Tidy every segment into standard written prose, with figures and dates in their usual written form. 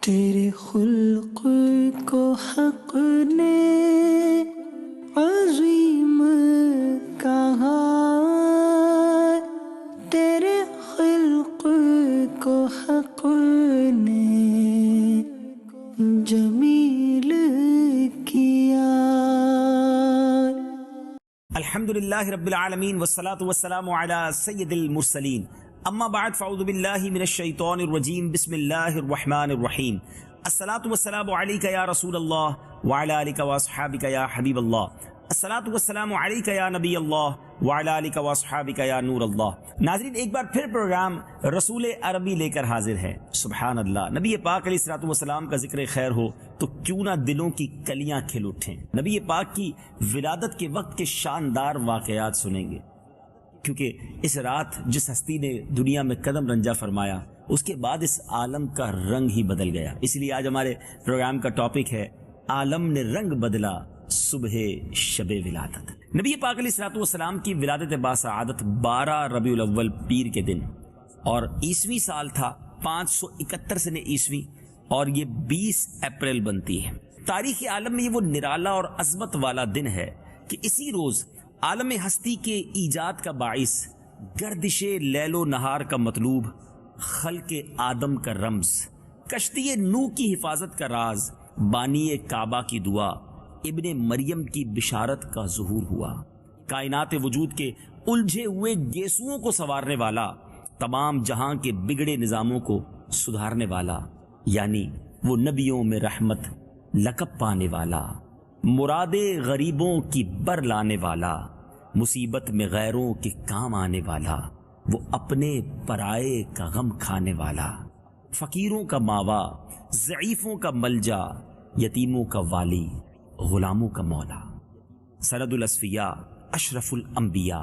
تیرے خلق کو حق نے عظیم کہا، تیرے خلق کو حق نے جمیل کیا۔ الحمدللہ رب العالمین والصلاة والسلام علی سید المرسلین، اما بعد فاعوذ باللہ من الشیطان الرجیم، بسم اللہ الرحمن الرحیم۔ الصلاة والسلام علیک یا رسول اللہ وعلی آلک واصحابک یا حبیب اللہ، الصلاة والسلام علیک یا نبی اللہ وعلی آلک واصحابک یا نور اللہ۔ ناظرین، ایک بار پھر پروگرام رسول عربی لے کر حاضر ہے۔ سبحان اللہ، نبی پاک علیہ الصلوۃ والسلام کا ذکر خیر ہو تو کیوں نہ دلوں کی کلیاں کھل اٹھیں۔ نبی پاک کی ولادت کے وقت کے شاندار واقعات سنیں گے، کیونکہ اس رات جس ہستی نے دنیا میں قدم رنجا فرمایا، اس کے بعد اس عالم کا رنگ ہی بدل گیا۔ اس لیے آج ہمارے پروگرام کا ٹاپک ہے عالم نے رنگ بدلا، صبح شب ولادت۔ نبی پاک علیہ الصلوۃ والسلام کی ولادت باسعادت 12 ربیع الاول پیر کے دن، اور عیسوی سال تھا 571 سن عیسوی، اور یہ 20 اپریل بنتی ہے۔ تاریخ عالم میں یہ وہ نرالا اور عظمت والا دن ہے کہ اسی روز عالم ہستی کے ایجاد کا باعث، گردش لیل و نہار کا مطلوب، خلق آدم کا رمز، کشتی نوح کی حفاظت کا راز، بانی کعبہ کی دعا، ابن مریم کی بشارت کا ظہور ہوا۔ کائنات وجود کے الجھے ہوئے گیسوؤں کو سنوارنے والا، تمام جہاں کے بگڑے نظاموں کو سدھارنے والا، یعنی وہ نبیوں میں رحمت لقب پانے والا، مراد غریبوں کی بر لانے والا، مصیبت میں غیروں کے کام آنے والا، وہ اپنے پرائے کا غم کھانے والا، فقیروں کا ماوا، ضعیفوں کا ملجا، یتیموں کا والی، غلاموں کا مولا، سند الاصفیاء، اشرف الانبیاء،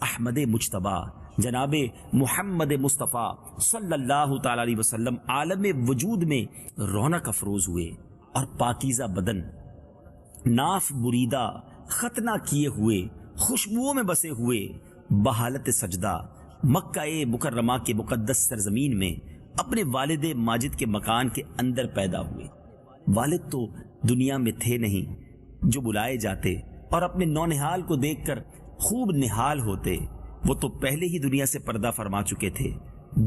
احمد مجتبی، جناب محمد مصطفیٰ صلی اللہ تعالی علیہ وسلم عالم وجود میں رونق افروز ہوئے، اور پاکیزہ بدن، ناف بریدہ، ختنہ کیے ہوئے، خوشبوؤں میں بسے ہوئے، بحالت سجدہ مکہ مکرمہ کے مقدس سرزمین میں اپنے والد ماجد کے مکان کے اندر پیدا ہوئے۔ والد تو دنیا میں تھے نہیں جو بلائے جاتے اور اپنے نونہال کو دیکھ کر خوب نہال ہوتے، وہ تو پہلے ہی دنیا سے پردہ فرما چکے تھے۔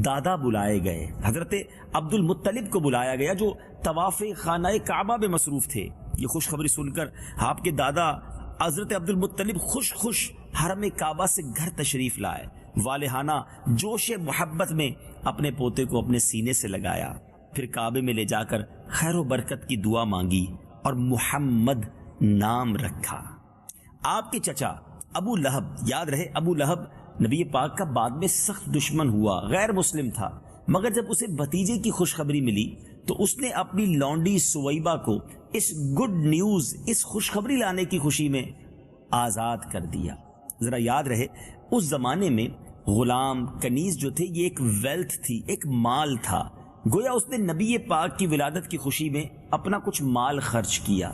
دادا بلائے گئے، حضرت عبد المطلب کو بلایا گیا جو طواف خانہ کعبہ میں مصروف تھے۔ یہ خوشخبری سن کر آپ کے دادا حضرت عبد المطلب خوش حرم کعبہ سے گھر تشریف لائے، والہانہ جوش محبت میں اپنے پوتے کو اپنے سینے سے لگایا، پھر کعبے میں لے جا کر خیر و برکت کی دعا مانگی اور محمد نام رکھا۔ آپ کے چچا ابو لہب، یاد رہے ابو لہب نبی پاک کا بعد میں سخت دشمن ہوا، غیر مسلم تھا، مگر جب اسے بھتیجے کی خوشخبری ملی تو اس نے اپنی لونڈی سویبہ کو اس گڈ نیوز، اس خوشخبری لانے کی خوشی میں آزاد کر دیا۔ ذرا یاد رہے، اس زمانے میں غلام کنیز جو تھے یہ ایک ویلتھ تھی، ایک مال تھا، گویا اس نے نبی پاک کی ولادت کی خوشی میں اپنا کچھ مال خرچ کیا۔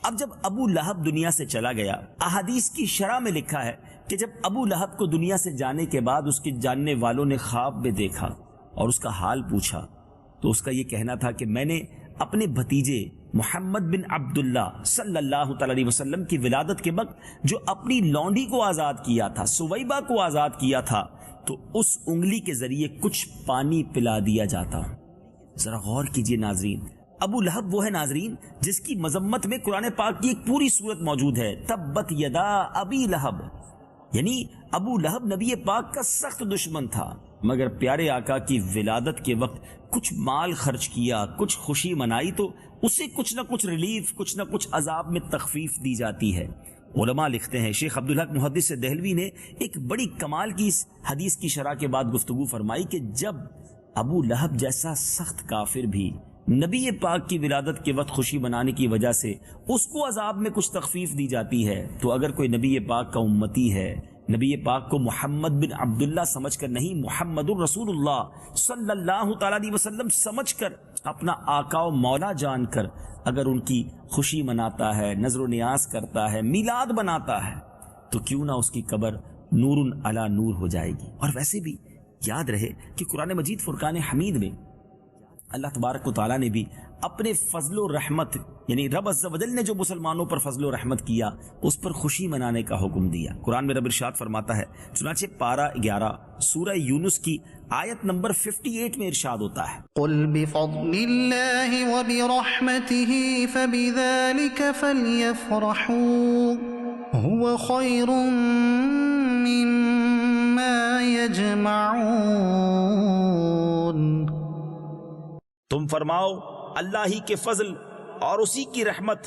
اب جب ابو لہب دنیا سے چلا گیا، احادیث کی شرح میں لکھا ہے کہ جب ابو لہب کو دنیا سے جانے کے بعد اس کے جاننے والوں نے خواب میں دیکھا اور اس کا حال پوچھا، تو اس کا یہ کہنا تھا کہ میں نے اپنے بھتیجے محمد بن عبداللہ صلی اللہ تعالی علیہ وسلم کی ولادت کے وقت جو اپنی لونڈی کو آزاد کیا تھا، سویبہ کو آزاد کیا تھا، تو اس انگلی کے ذریعے کچھ پانی پلا دیا جاتا۔ ذرا غور کیجئے ناظرین، ابو لہب وہ ہے ناظرین جس کی مذمت میں قرآن پاک کی ایک پوری سورت موجود ہے، تبت یدا ابی لہب، یعنی ابو لہب نبی پاک کا سخت دشمن تھا، مگر پیارے آقا کی ولادت کے وقت کچھ مال خرچ کیا، کچھ خوشی منائی، تو اسے کچھ نہ کچھ ریلیف، کچھ نہ کچھ عذاب میں تخفیف دی جاتی ہے۔ علماء لکھتے ہیں، شیخ عبدالحق محدث دہلوی نے ایک بڑی کمال کی اس حدیث کی شرح کے بعد گفتگو فرمائی کہ جب ابو لہب جیسا سخت کافر بھی نبی پاک کی ولادت کے وقت خوشی منانے کی وجہ سے اس کو عذاب میں کچھ تخفیف دی جاتی ہے، تو اگر کوئی نبی پاک کا امتی ہے، نبی پاک کو محمد بن عبداللہ سمجھ کر نہیں، محمد الرسول اللہ صلی اللہ تعالی علیہ وسلم سمجھ کر، اپنا آقا و مولا جان کر اگر ان کی خوشی مناتا ہے، نظر و نیاز کرتا ہے، میلاد بناتا ہے، تو کیوں نہ اس کی قبر نور علی نور ہو جائے گی۔ اور ویسے بھی یاد رہے کہ قرآن مجید فرقان حمید میں اللہ تبارک و تعالیٰ نے بھی اپنے فضل و رحمت یعنی رب عز و جل نے جو مسلمانوں پر فضل و رحمت کیا اس پر خوشی منانے کا حکم دیا۔ قرآن میں رب ارشاد فرماتا ہے، چنانچہ پارہ 11 سورہ یونس کی آیت نمبر 58 میں ارشاد ہوتا ہے، قل بفضل اللہ وبرحمتہ فبذلک فلیفرحوا هو خیر مما یجمعون۔ تم فرماؤ اللہ ہی کے فضل اور اسی کی رحمت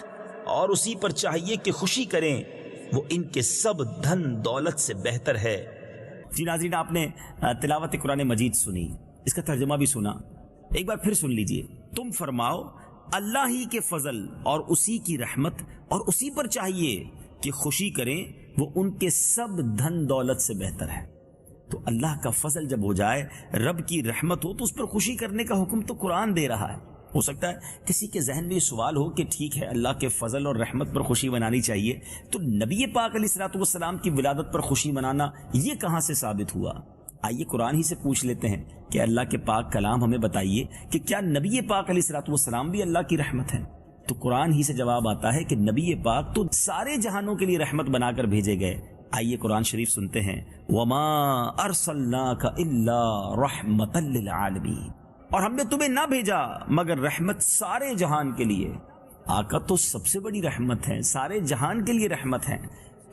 اور اسی پر چاہیے کہ خوشی کریں، وہ ان کے سب دھن دولت سے بہتر ہے۔ جی ناظرین، آپ نے تلاوت قرآن مجید سنی، اس کا ترجمہ بھی سنا، ایک بار پھر سن لیجئے۔ تم فرماؤ اللہ ہی کے فضل اور اسی کی رحمت اور اسی پر چاہیے کہ خوشی کریں، وہ ان کے سب دھن دولت سے بہتر ہے۔ تو اللہ کا فضل جب ہو جائے، رب کی رحمت ہو، تو اس پر خوشی کرنے کا حکم تو قرآن دے رہا ہے۔ ہو سکتا ہے کسی کے ذہن میں یہ سوال ہو کہ ٹھیک ہے اللہ کے فضل اور رحمت پر خوشی منانی چاہیے، تو نبی پاک علیہ الصلوۃ والسلام کی ولادت پر خوشی منانا یہ کہاں سے ثابت ہوا؟ آئیے قرآن ہی سے پوچھ لیتے ہیں کہ اللہ کے پاک کلام ہمیں بتائیے کہ کیا نبی پاک علیہ الصلوۃ والسلام بھی اللہ کی رحمت ہے؟ تو قرآن ہی سے جواب آتا ہے کہ نبی پاک تو سارے جہانوں کے لیے رحمت بنا کر بھیجے گئے۔ آئیے قرآن شریف سنتے ہیں، وَمَا أَرْسَلْنَاكَ إِلَّا رَحْمَةً لِّلْعَالَمِينَ، اور ہم نے تمہیں نہ بھیجا مگر رحمت سارے جہان کے لیے۔ آقا تو سب سے بڑی رحمت ہے، سارے جہان کے لیے رحمت ہے۔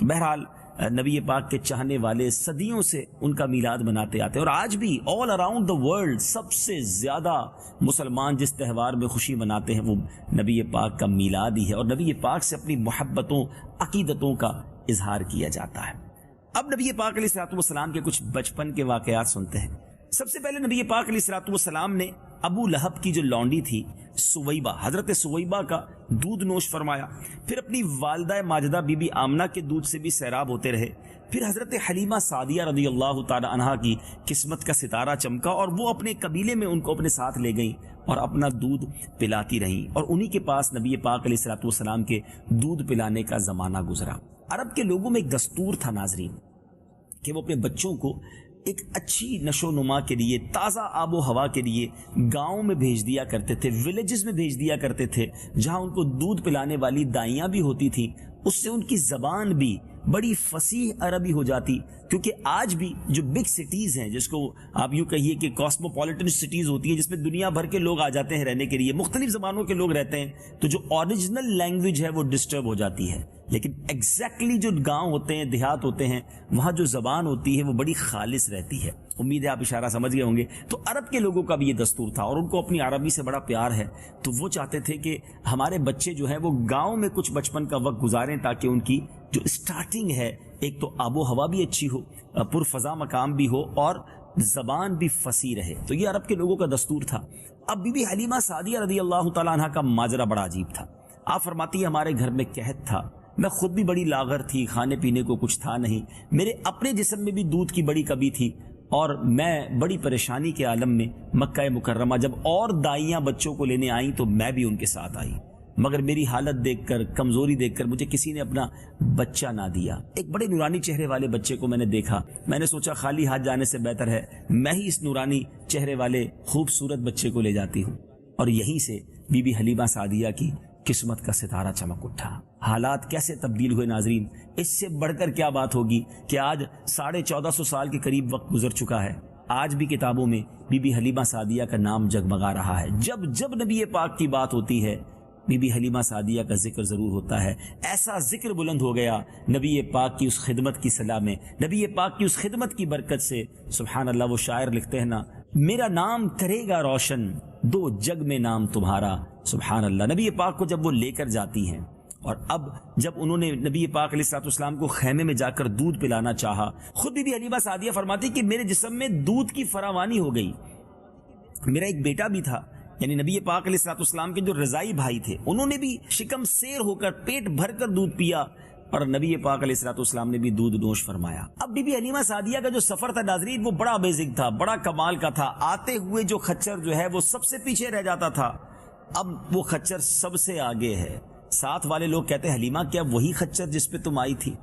بہرحال نبی پاک کے چاہنے والے صدیوں سے ان کا میلاد مناتے آتے ہیں، اور آج بھی آل اراؤنڈ دا ورلڈ سب سے زیادہ مسلمان جس تہوار میں خوشی مناتے ہیں وہ نبی پاک کا میلاد ہی ہے، اور نبی پاک سے اپنی محبتوں عقیدتوں کا اظہار کیا جاتا ہے۔ اب نبی پاک علیہ الصلوۃ والسلام کے کچھ بچپن کے واقعات سنتے ہیں۔ سب سے پہلے نبی پاک علیہ الصلوۃ والسلام نے ابو لہب کی جو لونڈی تھی سویبہ، حضرت سویبہ کا دودھ نوش فرمایا، پھر اپنی والدہ ماجدہ بی بی آمنہ کے دودھ سے بھی سیراب ہوتے رہے، پھر حضرت حلیمہ سعدیہ رضی اللہ تعالی عنہا کی قسمت کا ستارہ چمکا اور وہ اپنے قبیلے میں ان کو اپنے ساتھ لے گئیں اور اپنا دودھ پلاتی رہیں، اور انہی کے پاس نبی پاک علیہ الصلوۃ والسلام کے دودھ پلانے کا زمانہ گزرا۔ عرب کے لوگوں میں ایک دستور تھا ناظرین کہ وہ اپنے بچوں کو ایک اچھی نشو نما کے لیے، تازہ آب و ہوا کے لیے گاؤں میں بھیج دیا کرتے تھے، ولیجز میں بھیج دیا کرتے تھے، جہاں ان کو دودھ پلانے والی دائیاں بھی ہوتی تھیں۔ اس سے ان کی زبان بھی بڑی فصیح عربی ہو جاتی، کیونکہ آج بھی جو بگ سٹیز ہیں، جس کو آپ یوں کہیے کہ کاسموپولیٹن سٹیز ہوتی ہیں، جس میں دنیا بھر کے لوگ آ جاتے ہیں رہنے کے لیے، مختلف زبانوں کے لوگ رہتے ہیں، تو جو اوریجنل لینگویج ہے وہ ڈسٹرب ہو جاتی ہے، لیکن ایگزیکٹلی جو گاؤں ہوتے ہیں، دیہات ہوتے ہیں، وہاں جو زبان ہوتی ہے وہ بڑی خالص رہتی ہے۔ امید ہے آپ اشارہ سمجھ گئے ہوں گے۔ تو عرب کے لوگوں کا بھی یہ دستور تھا، اور ان کو اپنی عربی سے بڑا پیار ہے، تو وہ چاہتے تھے کہ ہمارے بچے جو ہیں وہ گاؤں میں کچھ بچپن کا وقت گزاریں، تاکہ ان کی جو اسٹارٹنگ ہے، ایک تو آب و ہوا بھی اچھی ہو، پرفضا مقام بھی ہو، اور زبان بھی فصیح رہے۔ تو یہ عرب کے لوگوں کا دستور تھا۔ اب بی بی حلیمہ سعدیہ رضی اللہ تعالیٰ عنہ کا ماجرا بڑا عجیب تھا۔ آپ فرماتی ہیں ہمارے گھر میں قحط تھا، میں خود بھی بڑی لاغر تھی، کھانے پینے کو کچھ تھا نہیں، میرے اپنے جسم میں بھی دودھ کی بڑی کمی تھی، اور میں بڑی پریشانی کے عالم میں مکہ مکرمہ جب اور دائیاں بچوں کو لینے آئیں تو میں بھی ان کے ساتھ آئی، مگر میری حالت دیکھ کر، کمزوری دیکھ کر مجھے کسی نے اپنا بچہ نہ دیا۔ ایک بڑے نورانی چہرے والے بچے کو میں نے دیکھا، میں نے سوچا خالی ہاتھ جانے سے بہتر ہے میں ہی اس نورانی چہرے والے خوبصورت بچے کو لے جاتی ہوں، اور یہیں سے بی بی حلیمہ سعدیہ کی قسمت کا ستارہ چمک اٹھا۔ حالات کیسے تبدیل ہوئے ناظرین، اس سے بڑھ کر کیا بات ہوگی کہ آج 1450 سال کے قریب وقت گزر چکا ہے، آج بھی کتابوں میں بی بی حلیمہ سعدیہ کا نام جگمگا رہا ہے۔ جب جب نبی پاک کی بات ہوتی ہے بی بی حلیمہ سعدیہ کا ذکر ضرور ہوتا ہے۔ ایسا ذکر بلند ہو گیا نبی پاک کی اس خدمت کی صلاح میں، نبی پاک کی اس خدمت کی برکت سے۔ سبحان اللہ، وہ شاعر لکھتے ہیں نا، میرا نام کرے گا روشن دو جگ میں نام تمہارا۔ سبحان اللہ، نبی پاک کو جب وہ لے کر جاتی ہیں، اور اب جب انہوں نے نبی پاک علیہ الصلوۃ والسلام کو خیمے میں جا کر دودھ پلانا چاہا، خود بی بی حلیمہ سعدیہ فرماتی کہ میرے جسم میں دودھ کی فراوانی ہو گئی۔ میرا ایک بیٹا بھی تھا، یعنی نبی پاک علیہ الصلوۃ والسلام کے جو رضائی بھائی تھے، انہوں نے بھی شکم سیر ہو کر پیٹ بھر کر دودھ پیا، اور نبی پاک علیہ الصلوۃ والسلام نے بھی دودھ نوش فرمایا۔ اب بی بی حلیمہ سعدیہ کا جو سفر تھا ناظرین، وہ بڑا امیزنگ تھا، بڑا کمال کا تھا۔ آتے ہوئے جو خچر جو ہے وہ سب سے پیچھے رہ جاتا تھا، اب وہ خچر سب سے آگے ہے۔ ساتھ والے لوگ کہتے ہیں حلیمہ کیا وہی خچر جس پہ تم آئی تھی؟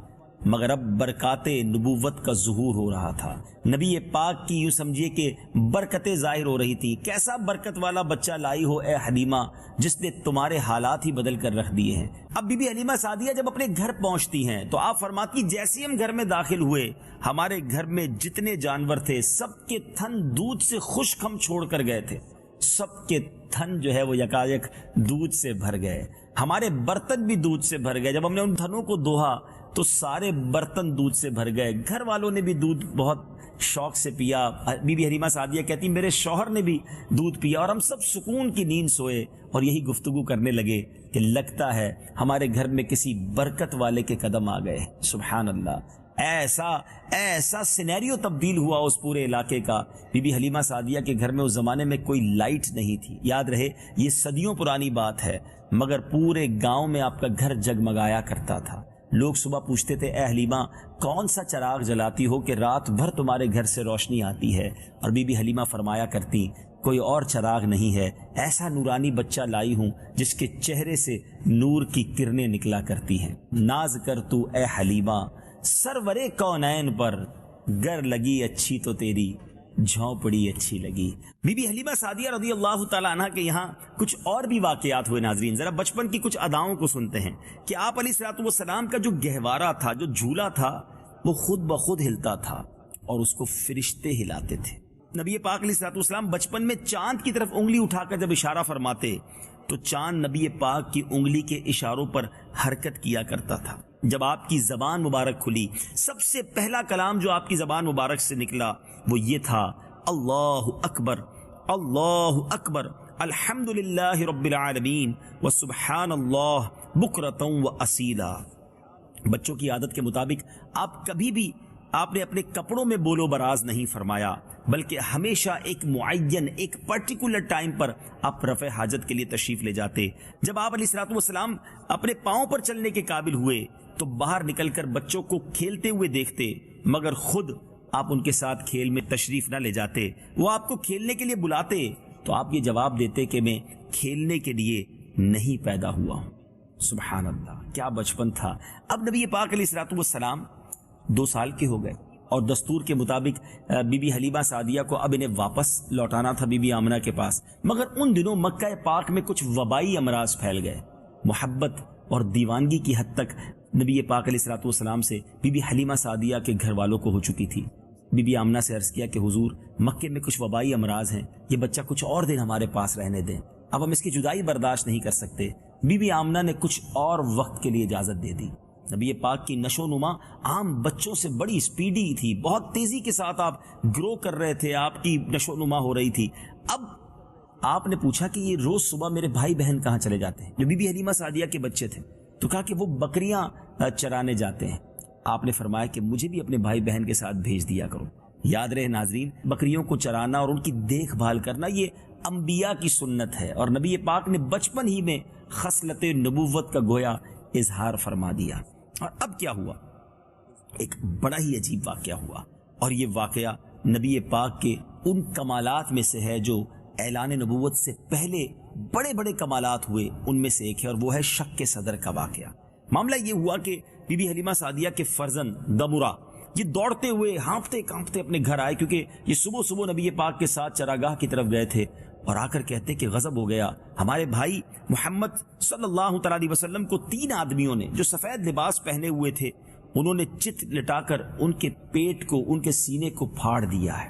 مگر اب برکات نبوت کا ظہور ہو رہا تھا۔ نبی پاک کی یوں سمجھیے کہ برکتیں ظاہر ہو رہی تھی۔ کیسا برکت والا بچہ لائی ہو اے حلیمہ، جس نے تمہارے حالات ہی بدل کر رکھ دیے ہیں۔ اب بی بی حلیمہ سعدیہ جب اپنے گھر پہنچتی ہیں تو آپ فرماتی جیسے ہم گھر میں داخل ہوئے، ہمارے گھر میں جتنے جانور تھے سب کے تھن دودھ سے خشک ہم چھوڑ کر گئے تھے، سب کے تھن جو ہے وہ یکایک دودھ سے بھر گئے، ہمارے برتن بھی دودھ سے بھر گئے۔ جب ہم نے ان تھنوں کو دوہا تو سارے برتن دودھ سے بھر گئے، گھر والوں نے بھی دودھ بہت شوق سے پیا۔ بی بی حلیمہ سعدیہ کہتی میرے شوہر نے بھی دودھ پیا، اور ہم سب سکون کی نیند سوئے اور یہی گفتگو کرنے لگے کہ لگتا ہے ہمارے گھر میں کسی برکت والے کے قدم آ گئے۔ سبحان اللہ، ایسا سینیریو تبدیل ہوا اس پورے علاقے کا۔ بی بی حلیمہ سعدیہ کے گھر میں اس زمانے میں کوئی لائٹ نہیں تھی، یاد رہے یہ صدیوں پرانی بات ہے، مگر پورے گاؤں میں آپ کا گھر جگمگایا کرتا تھا۔ لوگ صبح پوچھتے تھے اے حلیمہ کون سا چراغ جلاتی ہو کہ رات بھر تمہارے گھر سے روشنی آتی ہے؟ اور بی بی حلیمہ فرمایا کرتی کوئی اور چراغ نہیں ہے، ایسا نورانی بچہ لائی ہوں جس کے چہرے سے نور کی کرنیں نکلا کرتی ہیں۔ ناز کر تو اے حلیمہ سرورے کونین پر، گر لگی اچھی تو تیری جھونپڑی اچھی لگی۔ بی بی حلیمہ سعدیہ رضی اللہ تعالیٰ عنہ کے یہاں کچھ اور بھی واقعات ہوئے۔ ناظرین ذرا بچپن کی کچھ اداؤں کو سنتے ہیں کہ آپ علیہ الصلوۃ والسلام کا جو گہوارہ تھا، جو جھولا تھا، وہ خود بخود ہلتا تھا اور اس کو فرشتے ہلاتے تھے۔ نبی پاک علیہ الصلوۃ والسلام بچپن میں چاند کی طرف انگلی اٹھا کر جب اشارہ فرماتے تو چاند نبی پاک کی انگلی کے اشاروں پر حرکت کیا کرتا تھا۔ جب آپ کی زبان مبارک کھلی، سب سے پہلا کلام جو آپ کی زبان مبارک سے نکلا وہ یہ تھا اللہ اکبر، اللہ اکبر، الحمدللہ رب العالمین وسبحان اللہ بکرۃ واصیلا۔ بچوں کی عادت کے مطابق آپ نے اپنے کپڑوں میں بولو براز نہیں فرمایا، بلکہ ہمیشہ ایک معین ایک پرٹیکولر ٹائم پر آپ رفع حاجت کے لیے تشریف لے جاتے۔ جب آپ علیہ الصلوۃ والسلام اپنے پاؤں پر چلنے کے قابل ہوئے تو باہر نکل کر بچوں کو کھیلتے ہوئے دیکھتے، مگر خود آپ ان کے ساتھ کھیل میں تشریف نہ لے جاتے۔ وہ آپ کو کھیلنے کے لیے بلاتے تو آپ یہ جواب دیتے کہ میں کھیلنے کے لیے نہیں پیدا ہوا ہوں۔ سبحان اللہ، کیا بچپن تھا۔ اب نبی پاک علیہ الصلوۃ والسلام 2 سال کے ہو گئے اور دستور کے مطابق بی بی حلیمہ سعدیہ کو اب انہیں واپس لوٹانا تھا بی بی آمنہ کے پاس، مگر ان دنوں مکہ پاک میں کچھ وبائی امراض پھیل گئے۔ محبت اور دیوانگی کی حد تک نبی پاک علیہ الصلوۃ والسلام سے بی بی حلیمہ سعدیہ کے گھر والوں کو ہو چکی تھی۔ بی بی آمنہ سے عرض کیا کہ حضور مکے میں کچھ وبائی امراض ہیں، یہ بچہ کچھ اور دن ہمارے پاس رہنے دیں، اب ہم اس کی جدائی برداشت نہیں کر سکتے۔ بی بی آمنہ نے کچھ اور وقت کے لیے اجازت دے دی۔ نبی پاک کی نشو نما عام بچوں سے بڑی سپیڈی تھی، بہت تیزی کے ساتھ آپ گرو کر رہے تھے، آپ کی نشو نما ہو رہی تھی۔ اب آپ نے پوچھا کہ یہ روز صبح میرے بھائی بہن کہاں چلے جاتے ہیں؟ جو بی بی حلیمہ سعدیہ کے بچے تھے، تو کہا کہ وہ بکریاں چرانے جاتے ہیں۔ آپ نے فرمایا کہ مجھے بھی اپنے بھائی بہن کے ساتھ بھیج دیا کرو۔ یاد رہے ناظرین، بکریوں کو چرانا اور ان کی دیکھ بھال کرنا یہ انبیاء کی سنت ہے، اور نبی پاک نے بچپن ہی میں خصلت نبوت کا گویا اظہار فرما دیا۔ اور اب کیا ہوا؟ ایک بڑا ہی عجیب واقعہ ہوا، اور یہ واقعہ نبی پاک کے ان کمالات میں سے ہے جو اعلان نبوت سے پہلے بڑے بڑے کمالات ہوئے ان میں سے ایک ہے، اور وہ ہے شق صدر کا واقعہ۔ معاملہ یہ ہوا کہ بی بی حلیمہ سعدیہ کے فرزند دمرہ یہ دوڑتے ہوئے ہانپتے کانپتے اپنے گھر آئے، کیونکہ یہ صبح صبح نبی پاک کے ساتھ چراگاہ کی طرف گئے تھے، اور آ کر کہتے کہ غضب ہو گیا، ہمارے بھائی محمد صلی اللہ تعالی علیہ وسلم کو 3 آدمیوں نے جو سفید لباس پہنے ہوئے تھے، انہوں نے چت لٹا کر ان کے پیٹ کو، ان کے سینے کو پھاڑ دیا ہے،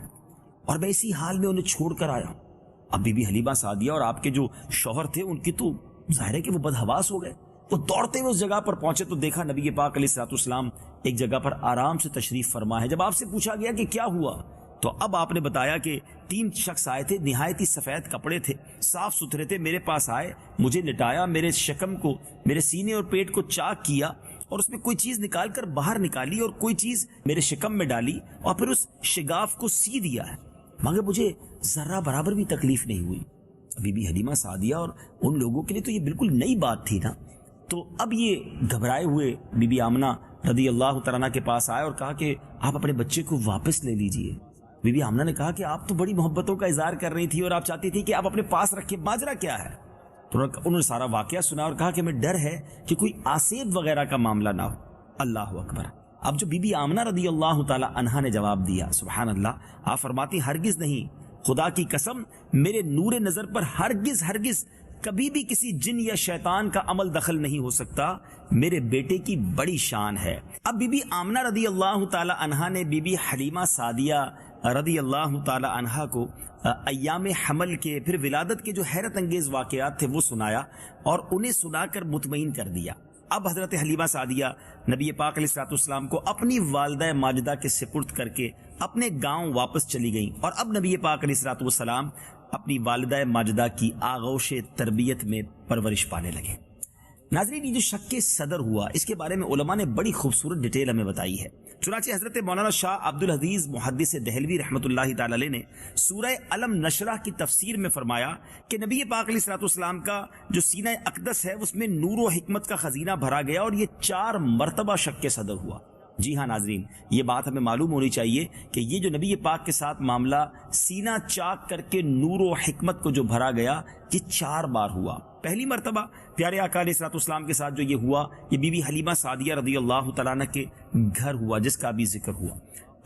اور میں اسی حال میں انہیں چھوڑ کر آیا ہوں۔ اب بی بی حلیمہ سعدیہ اور آپ کے جو شوہر تھے ان کی تو ظاہر ہے کہ وہ بدحواس ہو گئے۔ وہ دوڑتے ہوئے اس جگہ پر پہنچے تو دیکھا نبی پاک علیہ الصلوۃ والسلام ایک جگہ پر آرام سے تشریف فرما ہے۔ جب آپ سے پوچھا گیا کہ کیا ہوا تو اب آپ نے بتایا کہ 3 شخص آئے تھے، نہایت ہی سفید کپڑے تھے، صاف ستھرے تھے، میرے پاس آئے، مجھے لٹایا، میرے شکم کو، میرے سینے اور پیٹ کو چاک کیا، اور اس میں کوئی چیز نکال کر باہر نکالی اور کوئی چیز میرے شکم میں ڈالی، اور پھر اس شگاف کو سی دیا ہے، مگر مجھے ذرہ برابر بھی تکلیف نہیں ہوئی۔ بی بی حلیمہ سعدیہ اور ان لوگوں کے لیے تو یہ بالکل نئی بات تھی نا۔ تو اب یہ گھبرائے ہوئے بی بی آمنہ رضی اللہ تعالیٰ عنہ کے پاس آئے اور کہا کہ آپ اپنے بچے کو واپس لے لیجئے۔ بی بی آمنہ نے کہا کہ آپ تو بڑی محبتوں کا اظہار کر رہی تھی اور آپ چاہتی تھی کہ آپ اپنے پاس رکھیں، ماجرا کیا ہے؟ تو انہوں نے سارا واقعہ سنا اور کہا کہ ہمیں ڈر ہے کہ کوئی آسیب وغیرہ کا معاملہ نہ ہو۔ اللہ اکبر، اب جو بی بی آمنہ رضی اللہ تعالی عنہا نے جواب دیا، سبحان اللہ، آپ فرماتی ہرگز نہیں، خدا کی قسم میرے نور نظر پر ہرگز کبھی بھی کسی جن یا شیطان کا عمل دخل نہیں ہو سکتا، میرے بیٹے کی بڑی شان ہے۔ اب بی بی آمنہ رضی اللہ تعالی عنہا نے بی بی حلیمہ سعدیہ رضی اللہ تعالی عنہا کو ایام حمل کے پھر ولادت کے جو حیرت انگیز واقعات تھے وہ سنایا اور انہیں سنا کر مطمئن کر دیا۔ اب حضرت حلیمہ سعدیہ نبی پاک علیہ السلام کو اپنی والدہ ماجدہ کے سپرد کر کے اپنے گاؤں واپس چلی گئیں، اور اب نبی پاک علیہ السلام اپنی والدہ ماجدہ کی آغوش تربیت میں پرورش پانے لگے۔ ناظرین، یہ جو شک صدر ہوا اس کے بارے میں علماء نے بڑی خوبصورت ڈیٹیل ہمیں بتائی ہے۔ چنانچہ حضرت مولانا شاہ عبد العزیز محدث دہلوی رحمۃ اللہ تعالی علیہ نے سورہ علم نشرہ کی تفسیر میں فرمایا کہ نبی پاک علیہ السلام کا جو سینہ اقدس ہے اس میں نور و حکمت کا خزینہ بھرا گیا، اور یہ 4 مرتبہ شک صدر ہوا۔ جی ہاں ناظرین، یہ بات ہمیں معلوم ہونی چاہیے کہ یہ جو نبی پاک کے ساتھ معاملہ سینہ چاک کر کے نور و حکمت کو جو بھرا گیا، یہ 4 بار ہوا۔ پہلی مرتبہ پیارے آقا علیہ السلام کے ساتھ جو یہ ہوا، یہ بی بی حلیمہ سعدیہ رضی اللہ تعالیٰ عنہ کے گھر ہوا، جس کا بھی ذکر ہوا۔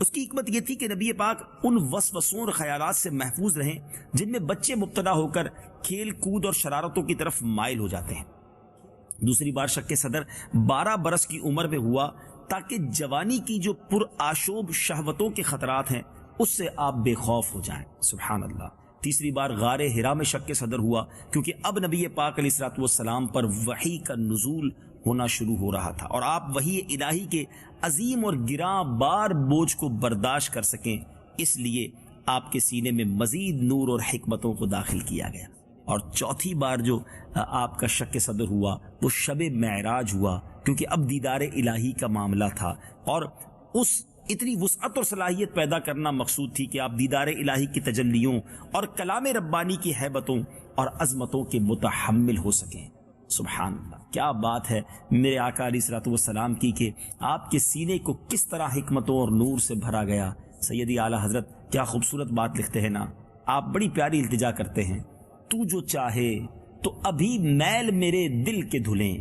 اس کی حکمت یہ تھی کہ نبی پاک ان وسوسوں اور خیالات سے محفوظ رہیں جن میں بچے مبتلا ہو کر کھیل کود اور شرارتوں کی طرف مائل ہو جاتے ہیں۔ دوسری بار شک صدر 12 برس کی عمر میں ہوا تاکہ جوانی کی جو پرآشوب شہوتوں کے خطرات ہیں اس سے آپ بے خوف ہو جائیں، سبحان اللہ۔ تیسری بار غار ہرا میں شک صدر ہوا کیونکہ اب نبی پاک علیہ السلام پر وحی کا نزول ہونا شروع ہو رہا تھا، اور آپ وحی الہی کے عظیم اور گراں بار بوجھ کو برداشت کر سکیں، اس لیے آپ کے سینے میں مزید نور اور حکمتوں کو داخل کیا گیا۔ اور چوتھی بار جو آپ کا شک صدر ہوا وہ شب معراج ہوا، کیونکہ اب دیدار الہی کا معاملہ تھا، اور اس اتنی وسعت اور صلاحیت پیدا کرنا مقصود تھی کہ آپ دیدار الہی کی تجلیوں اور کلام ربانی کی ہیبتوں اور عظمتوں کے متحمل ہو سکیں۔ سبحان اللہ، کیا بات ہے میرے آقا علیہ السلام کی کہ آپ کے سینے کو کس طرح حکمتوں اور نور سے بھرا گیا۔ سیدی اعلیٰ حضرت کیا خوبصورت بات لکھتے ہیں نا، آپ بڑی پیاری التجا کرتے ہیں، تو جو چاہے تو ابھی میل میرے دل کے دھلیں،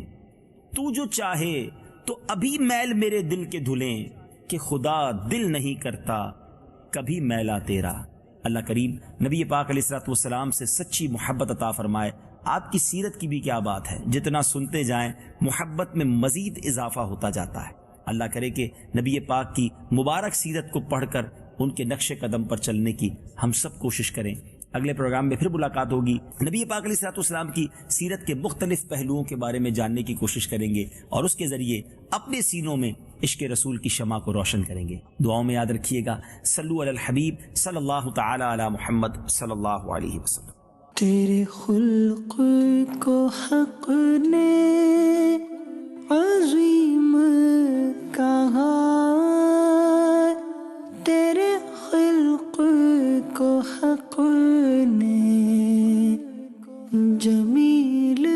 تو جو چاہے تو ابھی میل میرے دل کے دھلیں، کہ خدا دل نہیں کرتا کبھی میلا تیرا۔ اللہ کریم نبی پاک علیہ السلام سے سچی محبت عطا فرمائے۔ آپ کی سیرت کی بھی کیا بات ہے، جتنا سنتے جائیں محبت میں مزید اضافہ ہوتا جاتا ہے۔ اللہ کرے کہ نبی پاک کی مبارک سیرت کو پڑھ کر ان کے نقش قدم پر چلنے کی ہم سب کوشش کریں۔ اگلے پروگرام میں پھر ملاقات ہوگی، نبی پاک علیہ السلام کی سیرت کے مختلف پہلوؤں کے بارے میں جاننے کی کوشش کریں گے، اور اس کے ذریعے اپنے سینوں میں عشق رسول کی شمع کو روشن کریں گے۔ دعاؤں میں یاد رکھیے گا، صلو علی الحبیب صلی اللہ تعالی علی محمد صلی اللہ علیہ وسلم۔ تیرے خلق کو حق نے عظیم کہا، تیرے خلق کو حق نے جمیل